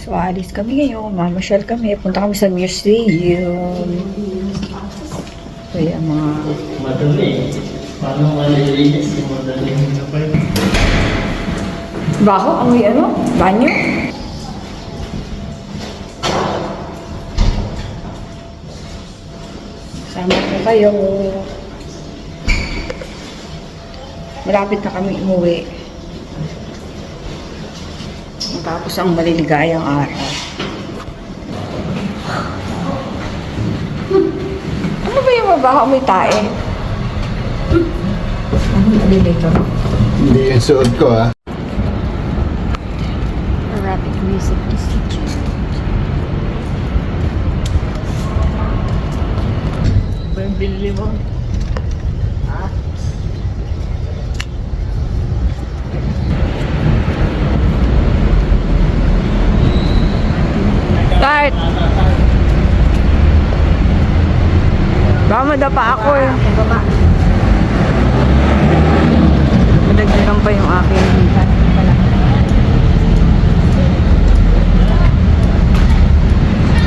So, alis kami ngayon. Mamasyal kami. Punta kami sa museum. So, yan mga... Madali. Paano malilinis yung madali? Baho? Amoy ano? Banyo? Sama po kayo. Malapit na kami umuwi. Matapos ang maliligayang araw. Ano ba yung mabaho may tae? Ano elevator? Hindi yung suot ko ah. Arabic Music Institute. Ba yung binili mo? Start! Baka madapa ako eh. Baba. Madagdagan pa yung aking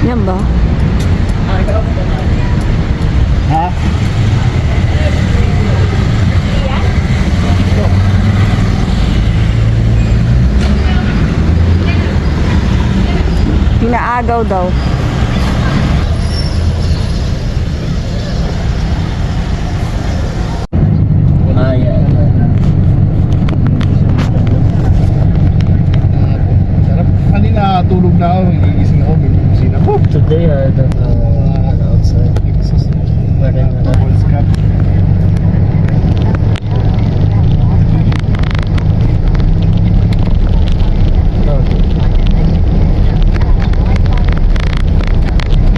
yan ba? Ha? Pinaagaw daw. Yeah. Sarap. Kanina tulog na ako. Gigising ako. May bumusina po. Today I don't know outside. Bubbles cup.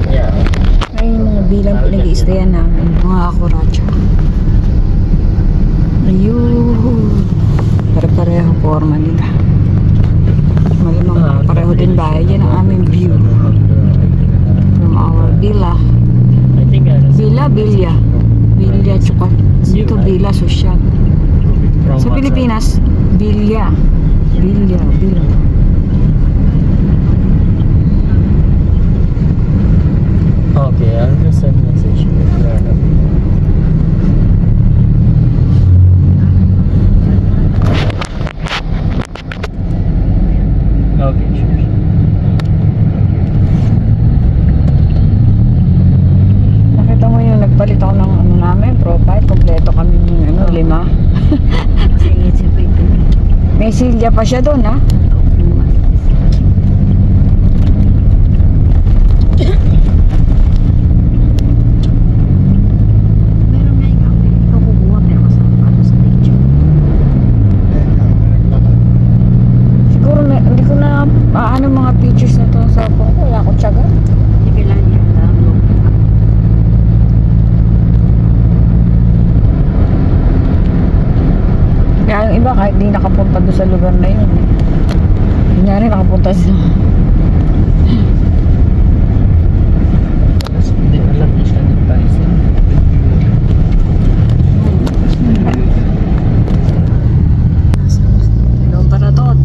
Yeah. Ngayon yung mga bilang pinag-iistayan namin. Mga akuracha. Ayun. Pare-pareho forma nila. Malamang pareho din bahay. Yan ang aming view. From our villa. I think Villa. Villa tsaka dito Villa Social. Sa Pilipinas, Villa. Villa. Okay, I'll just send message. Okay, sure. Nakita mo yung nagpalit ako ng ano namin, profile. Kompleto kami ng 5. May silya pa siya doon, ha? Siguro hindi ko na ano mga pictures na to sa phone ko. Wala akong tiyaga. Kaya yung iba kahit di nakapunta doon sa lugar na yun. Kunyari nakapunta sa... Hindi alam niya siya ng tayo. Doon para doon.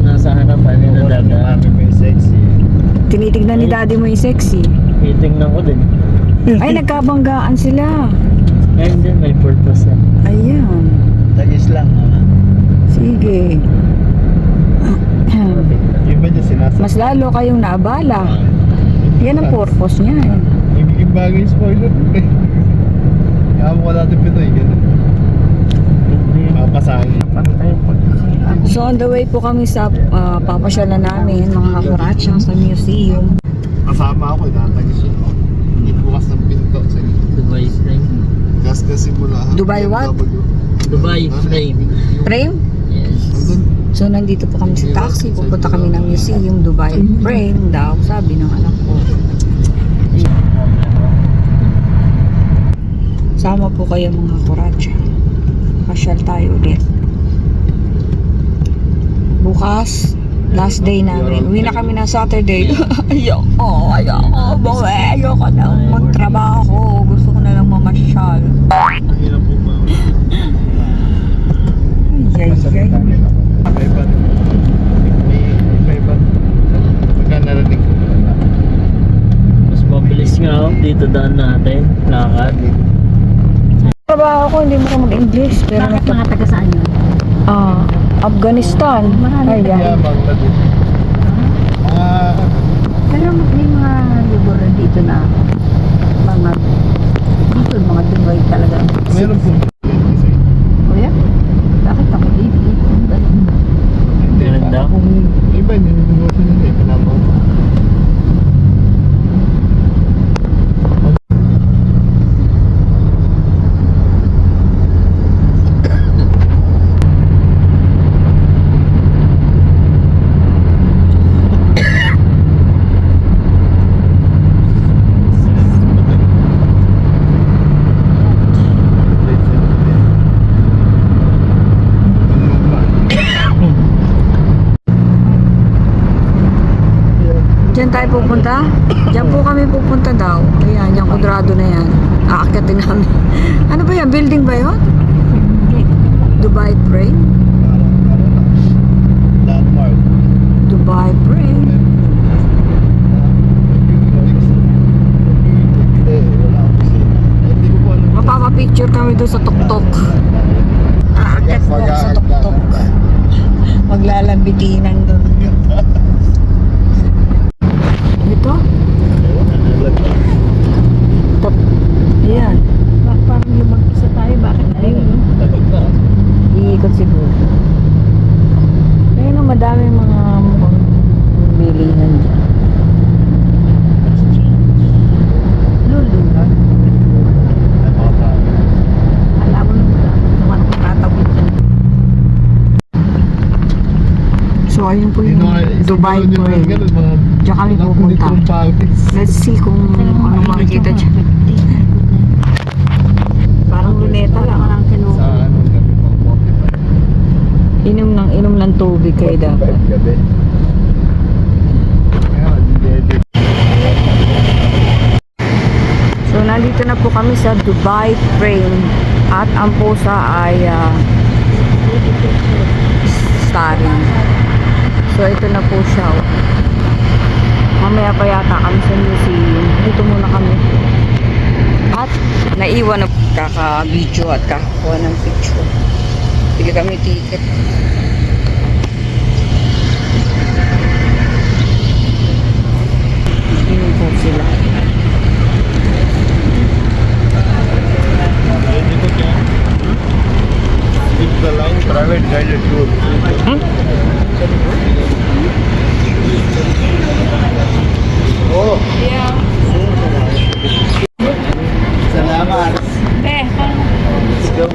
Nasa harapan ni na daga. May sexy. Tinitignan ni daddy mo yung sexy. Titingnan ko din. Ay, nagkabanggaan sila. And then may purpose yan. Ayan. Tagis lang. Sige. Yung ba niya sinasabay? Mas lalo kayong naabala. Yan ang purpose niya. Nagiging bagay spoiler. Kaya mo wala natin Pinoy. Ganun. Papasahin. Pantay pagkakita. So on the way po kami sa papasyalan namin mga kakuratsang sa museum. Kasama ako, natagis yun. Hindi bukas ng pinto. Dubai frame. Gas kasi mula. Dubai what? Dubai frame. Frame? Yes. Andun. So nandito po kami sa taxi. Pupunta kami ng museum. Dubai Frame daw. Sabi ng anak ko. Sama po kayo mga kuratsa. Pasyal tayo ulit. Bukas, last day namin. Uwi na kami na Saturday. Ayoko. Ayoko na magtrabaho. Gusto ko na lang mamasyal. Ang hirap po ba? Ay, ay, ay. May iba. May iba. Pagka narinig ko. Mas mabilis nga oh, dito daan natin. Lakad. Trabaho ko, hindi mo ka mag-English. Pero Bakit mga taga saan yun? Afghanistan. Marami Ayan. Yeah, Bangladesh. Pero may mga lugar dito na mga dito mga Dubai talaga. Meron po. O yan? Bakit ako dito? Meron daw. Iba yung negosyo nila eh. Pinabaw. Diyan tayo pupunta? Diyan po kami pupunta daw. Ayan, yung kudrado na yan. Aakyatin namin. Ano ba yan? Building ba yun? Dubai Frame? Landmark. Dubai Frame. Wala akong kasi. Hindi ko po alam. Mapapapicture kami doon sa tuktok. Aakyat po ako sa tuktok. Maglalambitinan doon. Ito? Top. Ayan. Parang lumag-isa tayo. Bakit ayun? Iikot siguro. Ayun o, madami mga mukhang bilihan dyan. Lulu. Alam mo naman tatawid yan. So, ayun po yung Dubai po eh. Diyan kami pupunta. Let's see kung ano makikita dyan. Parang luneta lang. Sa ano, gabi mga motivate. Inom ng tubig kayo dapat. Gabi. Kaya, hindi. So, nandito na po kami sa Dubai Frame. At ang pusa ay starring. So, ito na po siya. Mamaya pa yata kami sa museum. Dito muna kami. At naiwan na kaka-video at kakakuha ng picture. Bili kami ticket. Yun po sila. It's the line private guided tour. Oh, Yeah. salamat. Let's go.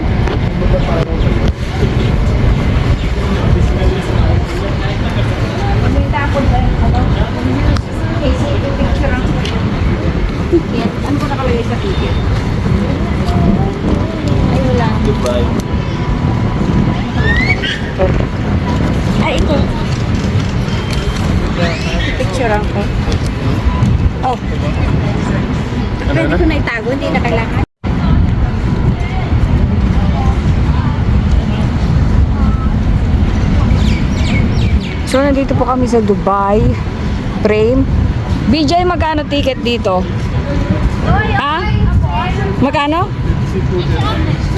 Ticket. Ano ba nakalagay sa ticket? Ay, wala. Dubai. Ay, ito. Picture ko. Oh. Pwede ko na itago, hindi na kailangan. So, nandito po kami sa Dubai Frame. BJ, magkano ticket dito? Ha? Magkano?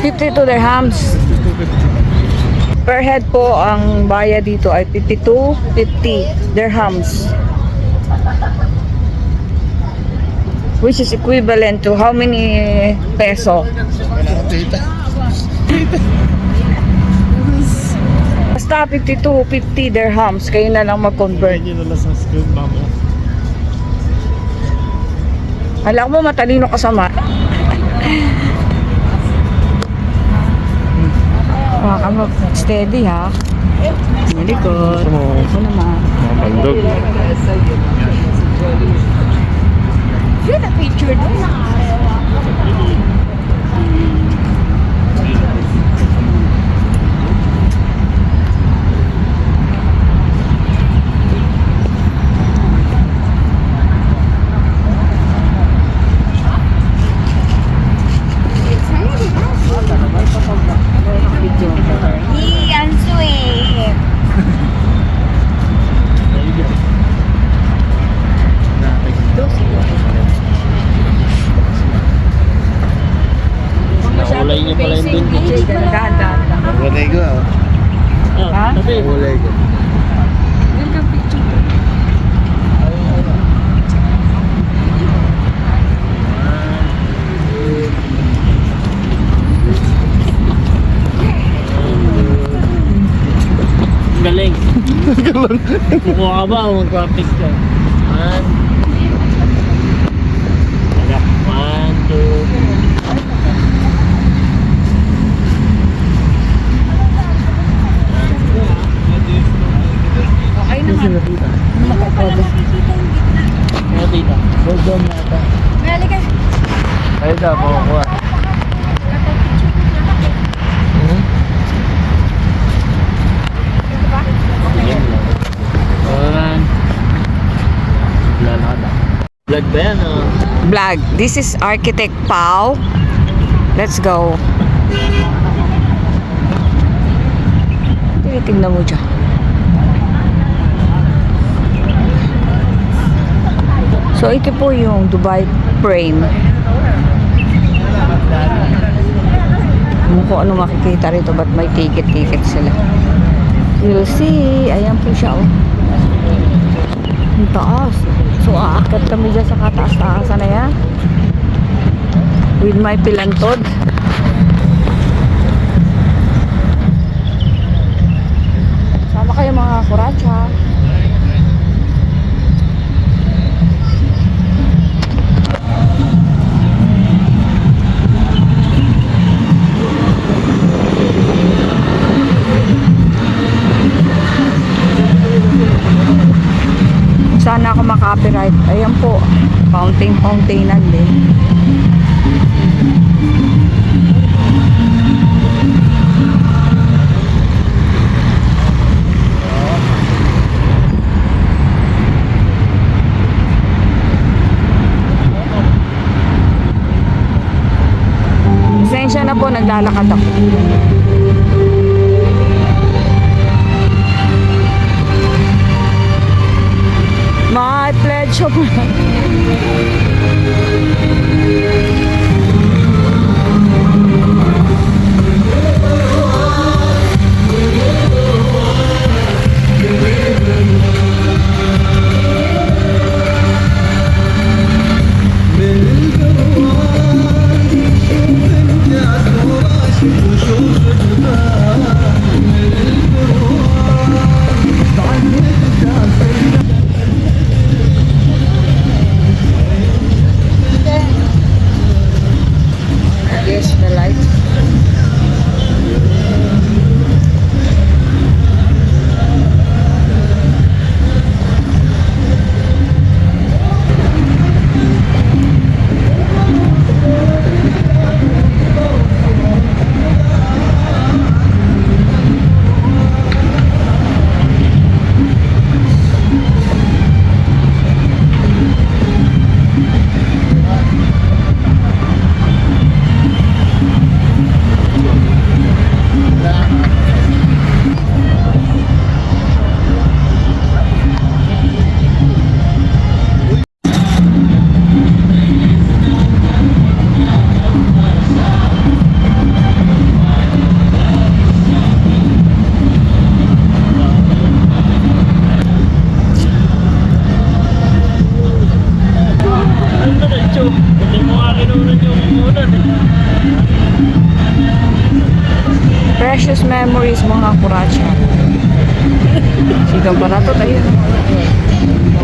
52 dirhams. Per head po, ang bayad dito ay 52.50 dirhams. Which is equivalent to how many peso? Basta 52.50 dirhams. Kayo na lang mag-convert. Hindi nila sa screen, mama. Alam mo, matalino ka sa mat. Steady ha. Malikot. Ito naman. Mapandog. Yun na picture doon. kulay ko. Ah, tabi. Kulay ko. Welcome picture. Galing. Kukuha ka ba o mag-traffic ka? One. Taga. 1, 2. Okay Ano naman. sila tita? Ano tita? Hold on nata. Mali ka. Ay, da, pakukuha. Yan lang. One. Lalakad ah. Vlog ba yan o? Vlog. This is Architect Pau. Let's go. Tingnan mo dyan. So, ito po yung Dubai frame. Kung ano makikita rito, ba't may ticket-ticket sila. You'll see. Ayan po siya, oh. Ang taas. So, aakyat kami dyan sa kataas-taasan na yan. With my pilantod. Sama kayo mga kuratsa. Sana ako maka-copyright. Ayan po. Fountain-fountainan din. Pasensya na po, naglalakad ako. My pledge of yes, the light. Hindi mo nga kinunan yung unan eh. Precious memories, mga kuratsa. Sigang pa na to tayo.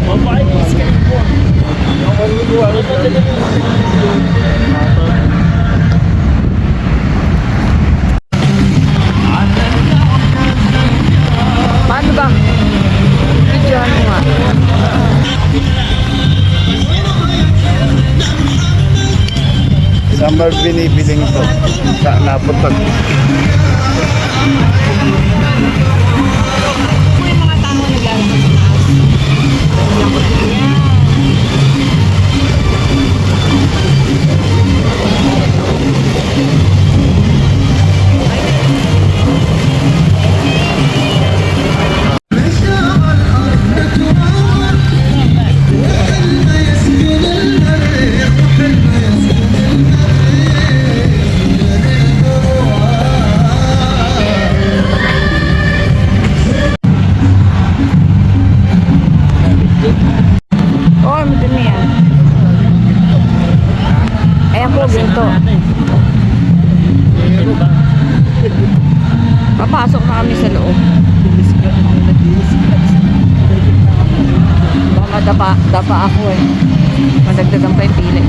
Mabait mo siya po. Paano ba? Videohan mo nga. Saan ba binibiling ito? Saan naputag? na kami sa loob. Baka dapa ako eh. Madagdagan pa yung pili.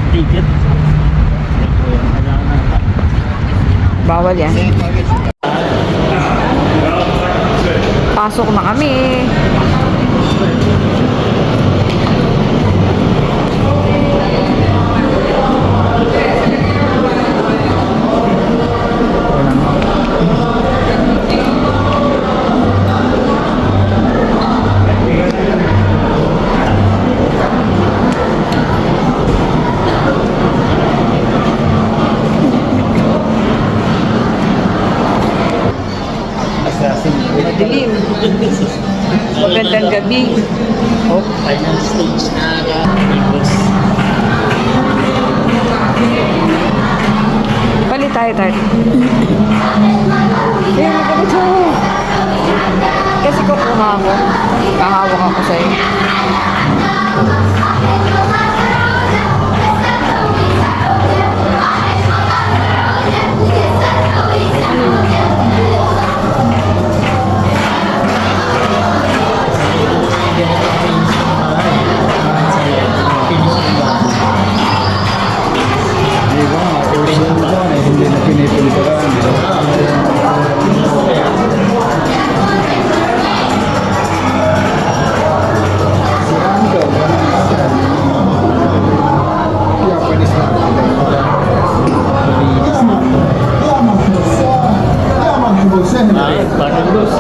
Ticket. Bawal yan. Pasok na kami. Madilim. Magandang gabi. Oh, final stage na Igos. Palit tayo. Eh, ganito. Kasi kukuha ako. Kahawak ako sa'yo. Di ba? Hindi na pinipinturan. Ay, parang dos.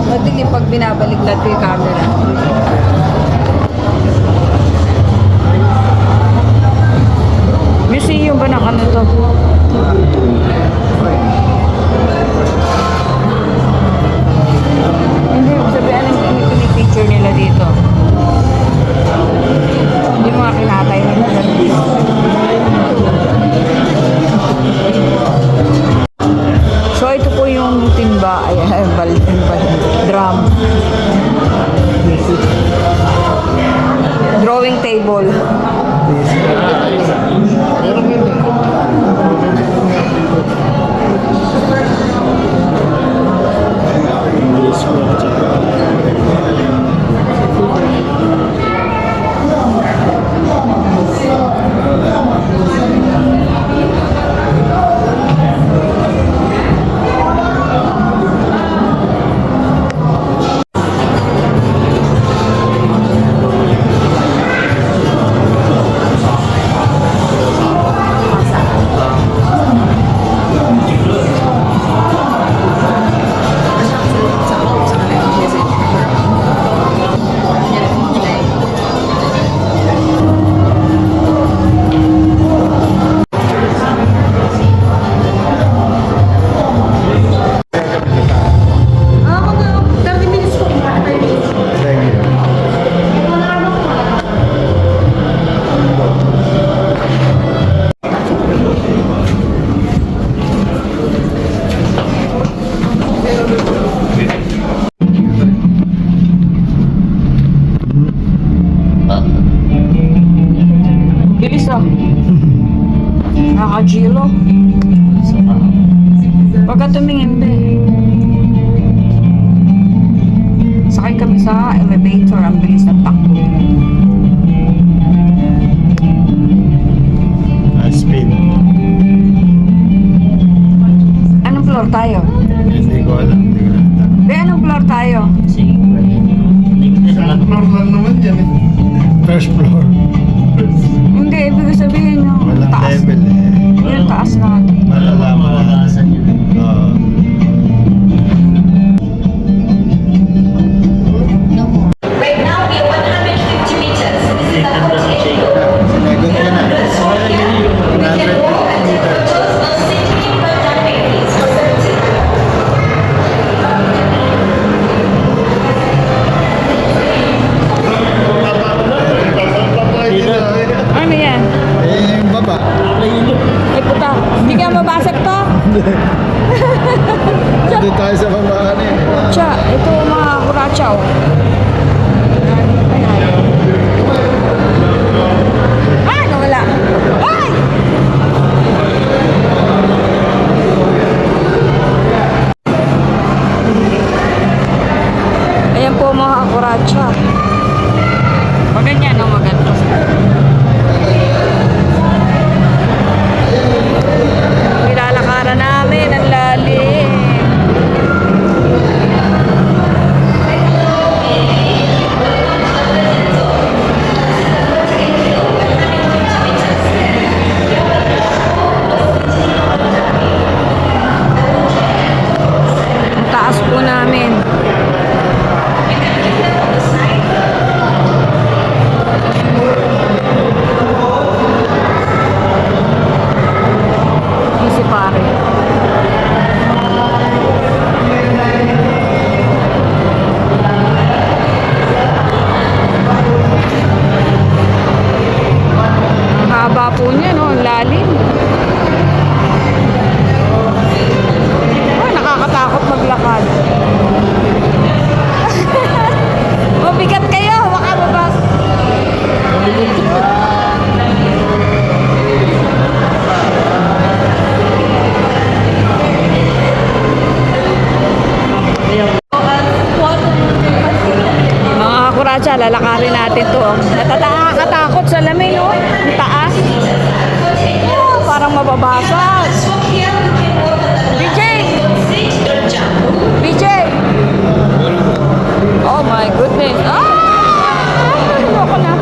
Madilim pag binabaliktad ko yung camera. Museum ba ng ano to? Hindi, sabihan ang pinipicture nila dito. Yung mga kinatay nila dito. So ito po yung timba, drum. Drawing table. Bilis ah. Nakakajilo. Pagka tumingin ba sakay kami sa elevator. Ang bilis ng takbo. Speed. Anong floor tayo? Hindi ko alam. Be, anong floor tayo? Sige. Floor lang naman yan eh. First floor. Hindi, ibig sabihin yung Walang taas. level eh. Yung taas natin. Malalaman na. Malalasan yun. Oo. Dito tayo sa mga ano eh. Kuracha. Ito mga kuracha oh. Ay, nawala. Ay! Ayan po mga kuracha. Maganda no, maganda. Nilalakaran namin ang lalim. Ang taas po namin. Easy pare. Ang haba po niya, no? Ang lalim. Ay, nakakatakot maglakad. Mabigat kayo, baka mabas. Mga kuracha, lalakarin natin to. Oh. Nakakatakot sa lamin, oh. Ang taas. Oh, parang mababasag. BJ! BJ! Oh my goodness. Ayoko na.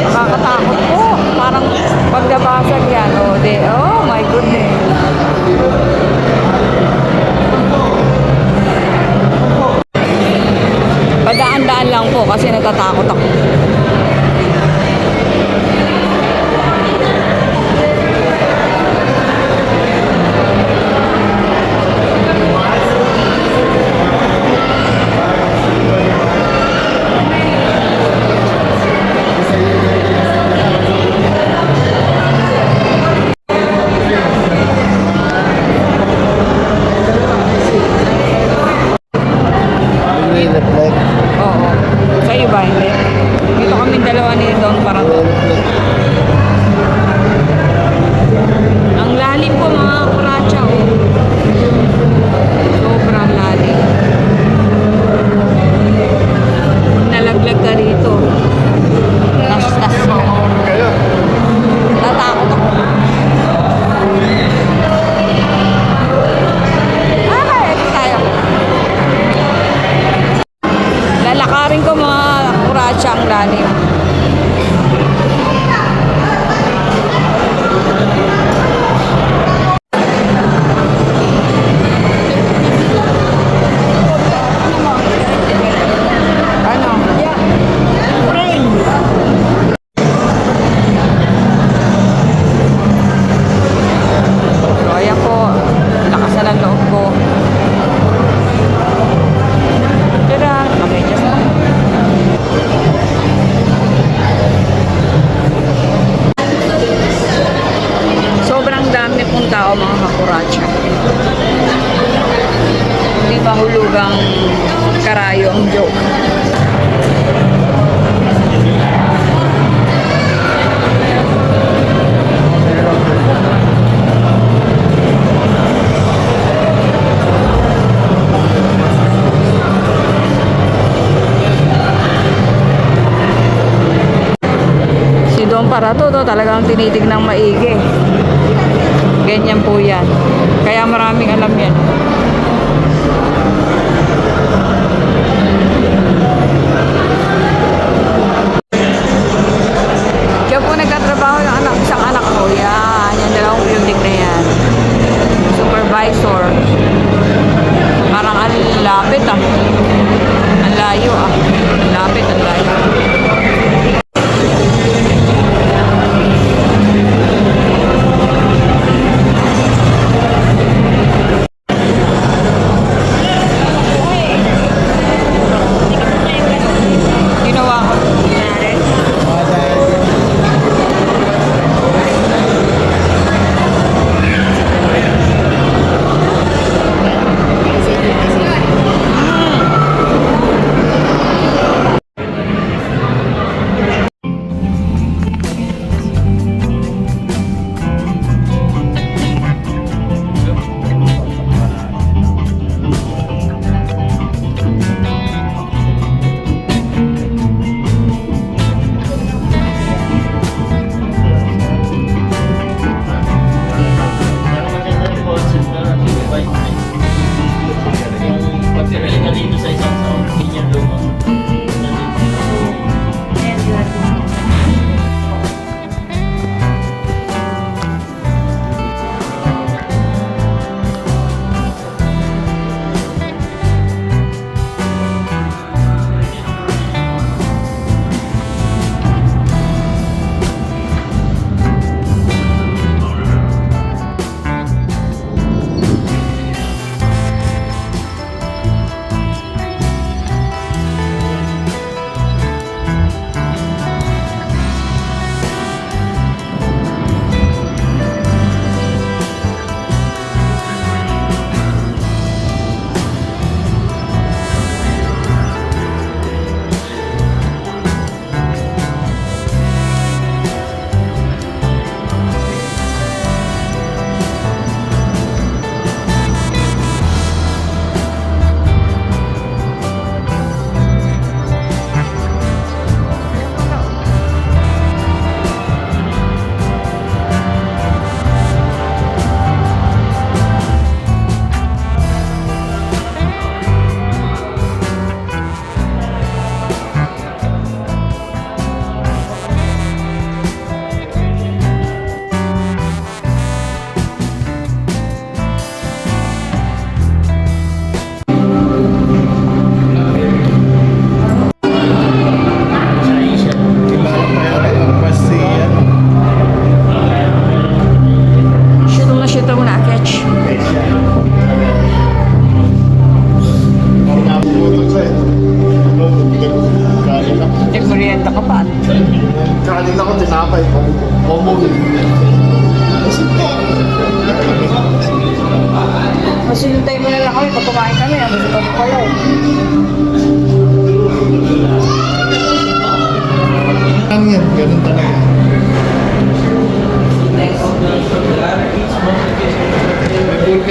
Nakakatakot po. Parang pag nabasag yan. Oh my goodness. Padaan-daan lang po kasi natatakot ako. Reflect. Oo. Sa'yo ba? Hindi. Dito kami dalawa ni Don parang ang lalim po mga kuracha. Oh. Sobrang lalim. Nalaglag ka rito. Tas-tas ka. Kayo. Natakot ako. Ito tayo. Lalakarin ko mga kuracha ang lalim. Ano? So, ayan po. Lakas na ng loob ko. Tada! Okay, just sobrang dami pong tao mga kakuracha. Hindi ba hulugang karayo ang joke? Si Don Parato to talagang tinitignang maigi. Ganyan po yan. Kaya maraming alam yan. Diyan po nagkatrabaho yung isang anak ko. Yan. Yan dalawang building na yan. Supervisor. Parang ang lapit ah. Ang layo ah. Lapit, ang layo.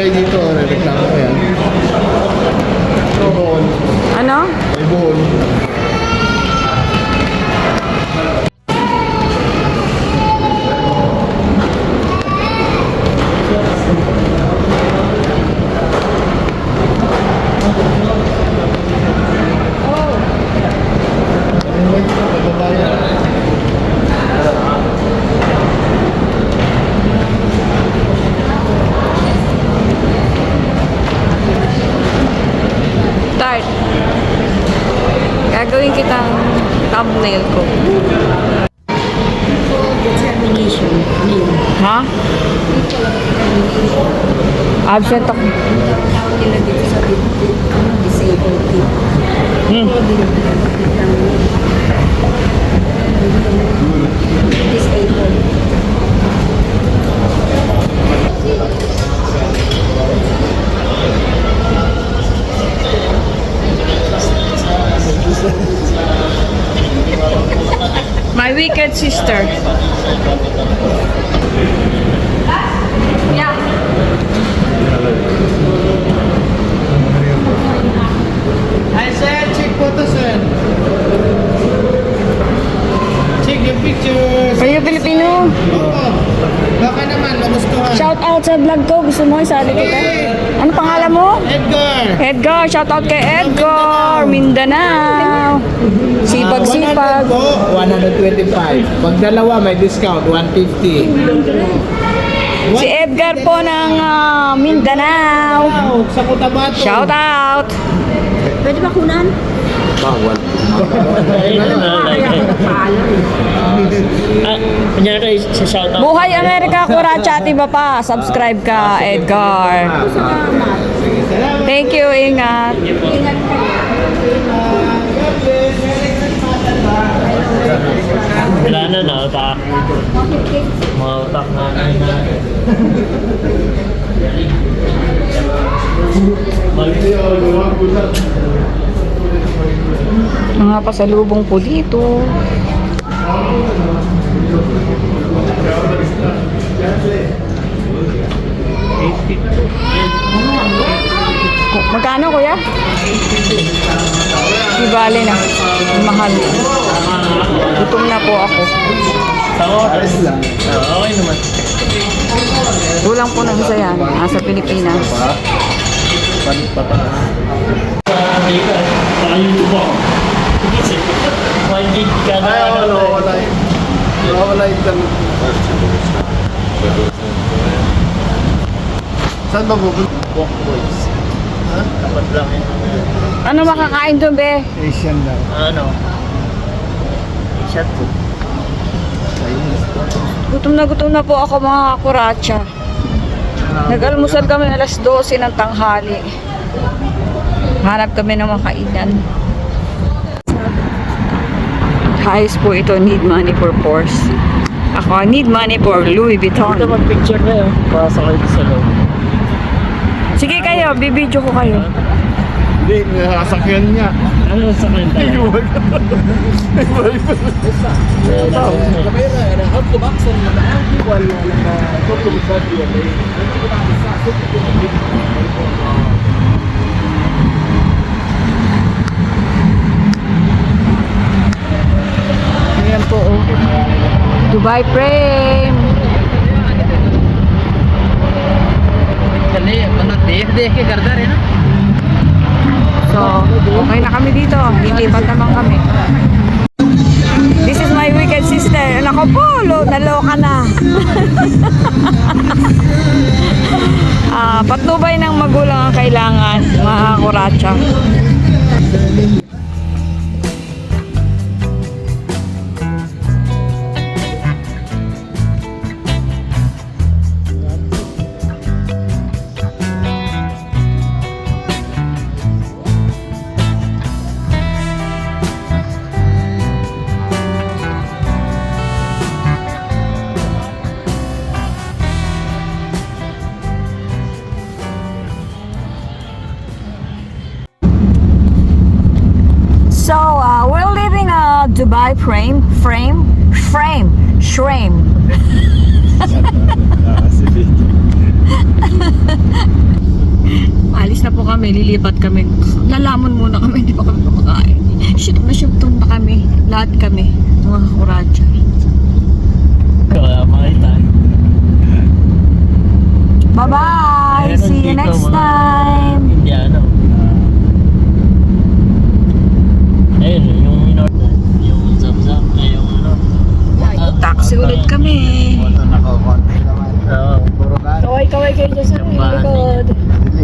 kayo dito, reklamo ko yan. May buhol. Ano? May buhol. Start. Gagawin kitang thumbnail ko. Determination. Name. Ha? Absent ako. Tawag nila dito sa disabled people. Disabled. My wicked sister. Yeah. I said, check photo, sir. Check the pictures. Kayo Pilipino. Oo. Baka naman, magustuhan. Shout out sa vlog ko. Gusto mo isali kita? Ano pangalan mo? Edgar. Edgar. Shout out kay Edgar. Mindanao. Sipag-sipag. 125. Pag dalawa, may discount, 150. Si Edgar po ng Mindanao. Wow, sa Cotabato. Shout out. Pwede ba kunan? Bawal. Kunyari, sa shout out. Buhay Amerika, Kuracha, Tiba pa. Subscribe ka, Edgar. Thank you, ingat. Ingat kayo. Wala na, nautak. Mautak na. Mga pasalubong po dito. Magkano kuya? Di bale na. Mahal. Gutom na po ako. Alis lang. Okay naman. Kulang po ng isa yan. Nasa Pilipinas. Palit pa pa. Ay, wala yun. Wala internet. Saan ba pupunta? Walk boys. Ha? Tapat lang yun. Ano makakain doon, be? Asian daw. Ano? Shot po. Gutom na po ako mga Kuracha. Nag-almusal kami alas 12 ng tanghali. Hanap kami ng makainan. Guys po ito, need money for Porsche. Ako, need money for Louis Vuitton. Ito mag-picture na yun. Para sa kayo sa loob. Sige kayo, bibidyo ko kayo. Hindi, nasakyan niya. Ano sa kayo tayo? Ayan po, oh. Dubai frame. देख के करता रहे ना So, okay na kami dito. Lilipat naman kami. This is my wicked sister. Nako po, naloka na. Patnubay ng magulang ang kailangan, mga Kuracha. So, we're leaving a Dubai frame. aalis na po kami, lilipat kami. Lalamon muna kami, hindi pa kami kumakain. Shoot na kami. Lahat kami. Mga kuradya. Kaya makita. Bye-bye! Meron See you dito next mga time! Indiano. Ayun, yung in-order. Yung zap-zap. Yung ano. Taxi ulit kami. Moto na ko, konti naman. Oo. Puro ka. Kaway-kaway kayo dyan sa Yung bahan likod. Dili.